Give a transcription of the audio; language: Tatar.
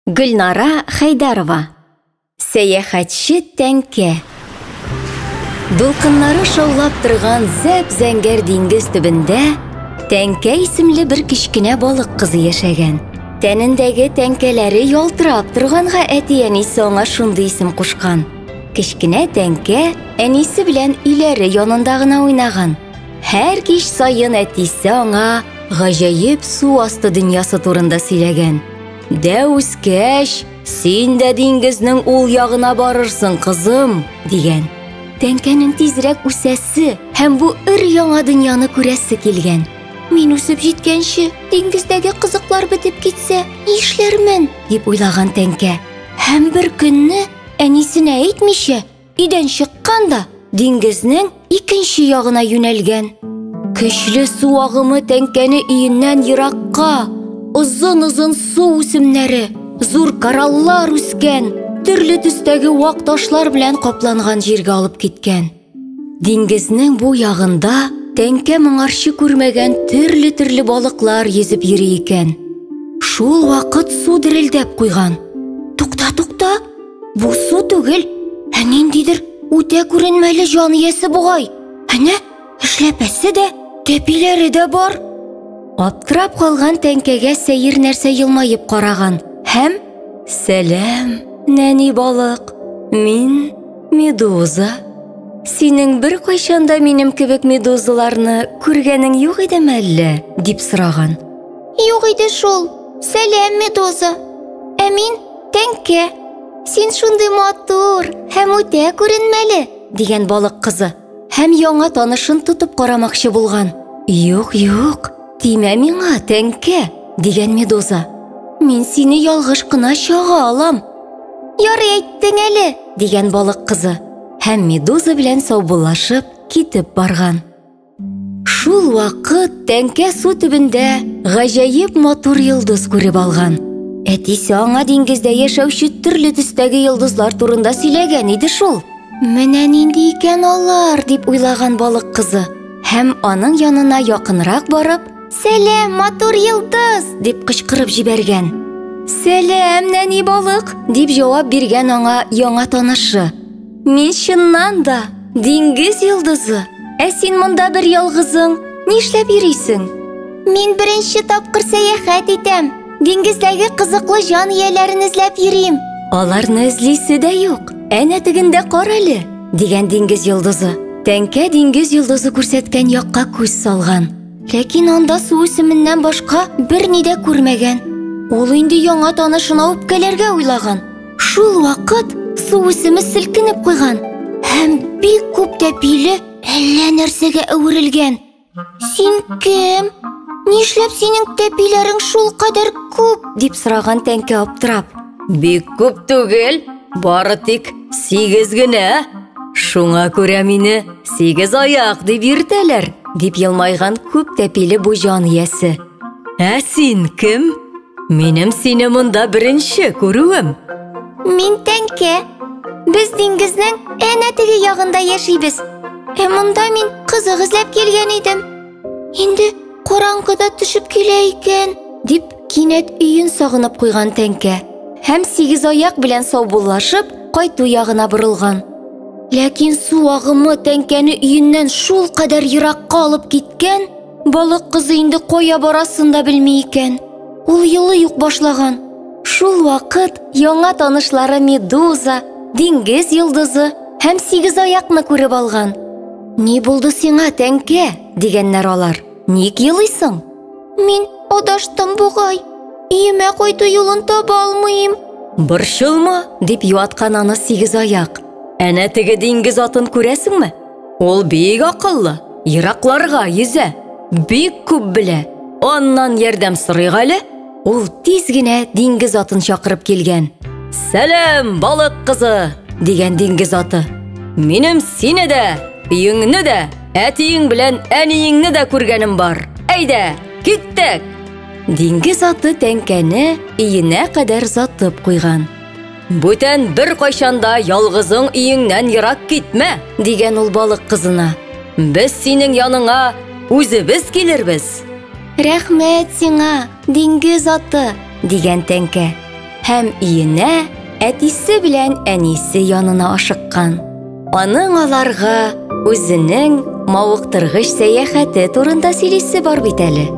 Гүлнара Хайдарова. Сәяхәтче тәңкә. Дулкыннары шаулап торган зәп-зәңгәр диңгез төбендә тәңкә исемле бер кичкенә балык кызы яшәгән. Тәнендәге тәңкәләре ялтырап торганга әти-әнисе аңа шундый исем кушкан. Кичкенә тәңкә әнисе белән өйләре янында гына уйнаган. Һәр кич сайын әтисе аңа гаҗәеп су асты дөньясы турында сөйләгән. Дә үскәч, син дә диңгезнең ул ягына барырсың, кызым, дигән. Тәңкәнең тизрәк үсәсе һәм бу өр-яңа дөньяны күрәсе килгән. Мин үсеп җиткәнче, диңгездәге кызыклар бетеп китсә, ни эшләрмен, дип уйлаган тәңкә. Һәм бер көнне әнисенә әйтмичә, өйдән чыкканда, диңгезнең икенче ягына юнәлгән. Көчле су агымы тәңкәне өеннән еракка, озын-озын су үсемнәре, зур кораллар үскән, төрле төстәге вак ташлар белән капланган җиргә алып киткән. Диңгезнең бу ягында тәңкә моңарчы күрмәгән төрле балыклар йөзеп йөри икән. Шул вакыт су дерелдәп куйган. Тукта, бу су түгел, ниндидер үтә күренмәле җан иясе бугай. Әнә, эшләпәсе дә, тәпиләре дә бар. Аптырап калган тәңкәгә сәер нәрсә йылмаеп караган һәм: "Сәлам, нәни балык, мин медуза. Синең бер кайчанда минем кебек медузаларны күргәнең юк идеме әллә?" дип сораган. "Юк иде шул. Сәлам, медуза. Ә мин тәңкә. Син шундый матур һәм үтә күренмәле", дигән балык кызы һәм яңа танышын тотып карамакчы булган. "Юк, тимә миңа, тәңкә", дигән медуза. "Мин сине ялгыш кына чага алам." "Ярый әйттең әле", дигән балык кызы һәм медуза белән саубуллашып китеп барган. Шул вакыт тәңкә су төбендә гаҗәеп матур йолдыз күреп алган. Әтисе аңа диңгездә яшәүче төрле төстәге йолдызлар турында сөйләгән иде шул. "Менә нинди икән алар", дип уйлаган балык кызы һәм аның янына якынрак барып, "Сәлам, матур йолдыз", дип кычкырып җибәргән. "Сәлам, нәни балык", дип җавап биргән аңа яңа танышы. "Мин чыннан да диңгез йолдызы. Ә син монда бер ялгызың, нишләп йөрисең?" "Мин беренче тапкыр сәяхәт итәм. Диңгездәге кызыклы җан ияләрен эзләп йөрим." "Аларны эзлисе дә юк. Әнә тегендә кар әле", дигән диңгез йолдызы. Тәңкә диңгез йолдызы күрсәткән якка күз салган. Ләкин анда су үсеменнән башка бер ни дә күрмәгән. Ул инде яңа танышына үпкәләргә уйлаган. Шул вакыт су үсеме селкенеп куйган һәм бик күп тәпиле әллә нәрсәгә әверелгән. "Син кем? Нишләп синең тәпиләрең шул кадәр күп?" дип сораган тәңкә аптырап. "Бик күп түгел, бары тик 8 генә. Шуңа күрә мине 8 аяк дип йөртәләр", дип елмайган күп тәпиле бу җан иясе. "Ә син кем? Минем сине монда беренче күрүем." "Мин тәңкә. Без диңгезнең әнә теге ягында яшибез. Монда мин кызык эзләп килгән идем. Инде караңгыда төшеп килә икән", дип кинәт өен сагынып куйган тәңкә һәм 8 аяк белән саубуллашып кайту ягына борылган. Ләкин су агымы тәңкәне өеннән шул кадәр еракка алып киткән, балык кызы инде кая барасын да белми икән. Ул елый ук башлаган. Шул вакыт яңа танышлары медуза, диңгез йолдызы һәм 8 аякны күреп алган. "Ни булды сиңа, тәңкә?" дигәннәр алар. "Ник елыйсың?" "Мин адаштым бугай. Өемә кайту юлын таба алмыйм." "Борчылма", дип юаткан аны 8 аяк. "Әнә теге диңгез атын күрәсеңме? Ул бик акыллы, еракларга йөзә, бик күп белә. Аннан ярдәм сорыйк әле." Ул тиз генә диңгез атын чакырып килгән. "Сәлам, балык кызы", дигән диңгез аты. "Минем сине дә, өеңне дә, әтиең белән әниеңне дә күргәнем бар. Әйдә, киттек." Диңгез аты тәңкәне өенә кадәр затып куйган. "Бүтән бер кайчанда ялгызың өеңнән ерак китмә", дигән ул балык кызына. "Без синең яныңа үзебез килербез." "Рәхмәт сиңа, диңгез аты", дигән тәңкә. һәм иенә әтисе белән әнисе янына ашыккан. Аның аларга үзенең мавыктыргыч сәяхәте турында сөйлисе бар бит әле.